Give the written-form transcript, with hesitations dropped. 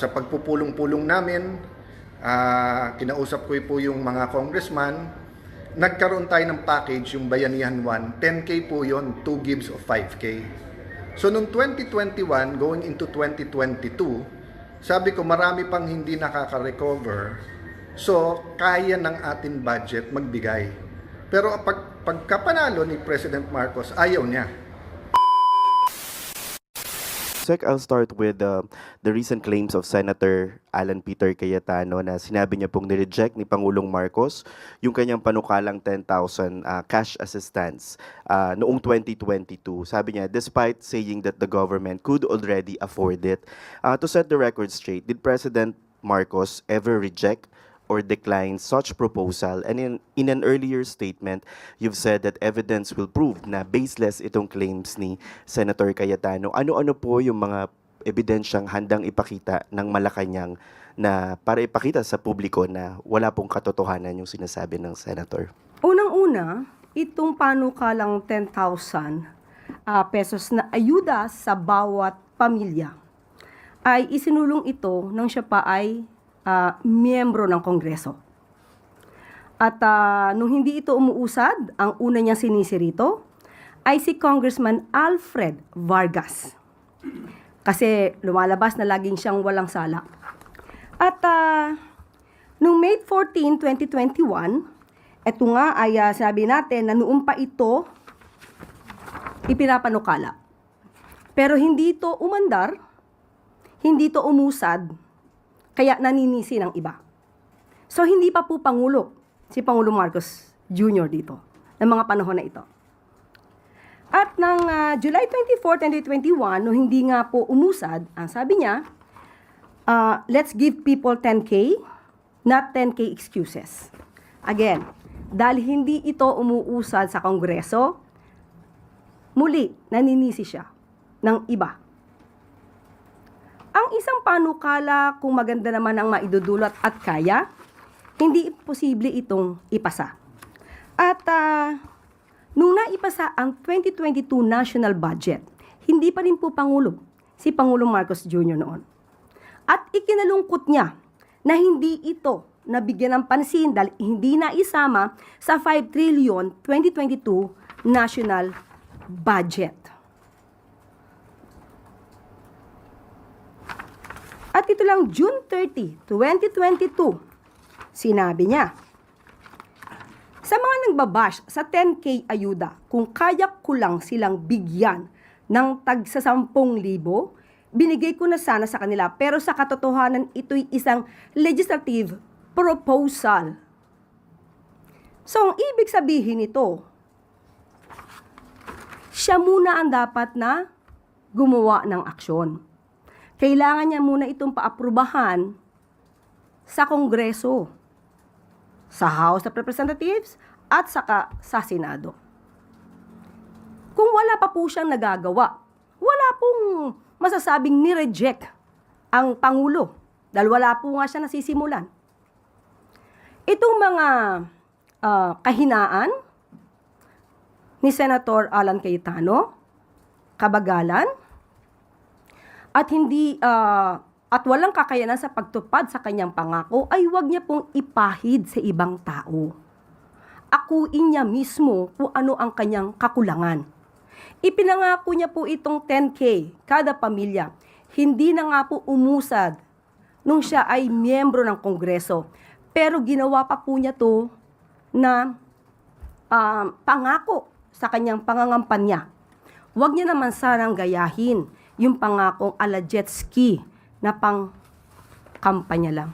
Sa pagpupulong-pulong namin, kinausap ko po yung mga congressman. Nagkaroon tayo ng package, yung Bayanihan 1, 10K po yon, 2 gives of 5K. So noong 2021, going into 2022, sabi ko marami pang hindi nakaka-recover. So kaya ng ating budget magbigay. Pero pagkapanalo ni President Marcos, ayaw niya. Sec, I'll start with the recent claims of Senator Alan Peter Cayetano na sinabi niya pong nireject ni Pangulong Marcos yung kanyang panukalang 10,000 cash assistance noong 2022. Sabi niya, despite saying that the government could already afford it, to set the record straight, did President Marcos ever reject or decline such proposal? And in an earlier statement, you've said that evidence will prove na baseless itong claims ni Senator Cayetano. Ano-ano po yung mga ebidensyang handang ipakita ng Malacanang na para ipakita sa publiko na wala pong katotohanan yung sinasabi ng Senator? Unang-una, itong panukalang 10,000 pesos na ayuda sa bawat pamilya ay isinulong ito nang siya pa ay miyembro ng Kongreso. At nung hindi ito umuusad, ang una niyang sinisi rito ay si Congressman Alfred Vargas. Kasi lumalabas na laging siyang walang sala. At nung May 14, 2021, ito nga ay sabi natin na noon pa ito ipinapanukala. Pero hindi ito umandar, hindi ito umusad, kaya naninisi ng iba. So, hindi pa po Pangulo, si Pangulong Marcos Jr. dito, ng mga panahon na ito. At ng July 24, 2021, no hindi nga po umusad, ang sabi niya, let's give people 10K, not 10K excuses. Again, dahil hindi ito umuusad sa Kongreso, muli, naninisi siya ng iba. Ang isang panukala, kung maganda naman ang maidudulot at kaya, hindi posible itong ipasa. At nung naipasa ang 2022 national budget, hindi pa rin po Pangulo, si Pangulong Marcos Jr. noon. At ikinalungkot niya na hindi ito nabigyan ng pansin dahil hindi na isama sa 5 trillion 2022 national budget. At ito lang June 30, 2022, sinabi niya, sa mga nagbabash sa 10K ayuda, kung kaya ko lang silang bigyan ng tagsa 10,000, binigay ko na sana sa kanila. Pero sa katotohanan, ito'y isang legislative proposal. So, ang ibig sabihin nito, siya muna ang dapat na gumawa ng aksyon. Kailangan niya muna itong paaprubahan sa Kongreso, sa House of Representatives, at saka sa Senado. Kung wala pa po siyang nagagawa, wala pong masasabing ni-reject ang Pangulo, dahil wala po nga siya nasisimulan. Itong mga kahinaan ni Senator Alan Cayetano, kabagalan, at hindi at walang kakayanan sa pagtupad sa kanyang pangako, ay huwag niya pong ipahid sa ibang tao. Akuin niya mismo kung ano ang kanyang kakulangan. Ipinangako niya po itong 10K kada pamilya. Hindi na nga po umusad nung siya ay miyembro ng Kongreso. Pero ginawa pa po niya to na pangako sa kanyang pangangampanya. Huwag niya naman sanang gayahin yung pangakong ala jet ski na pang kampanya lang.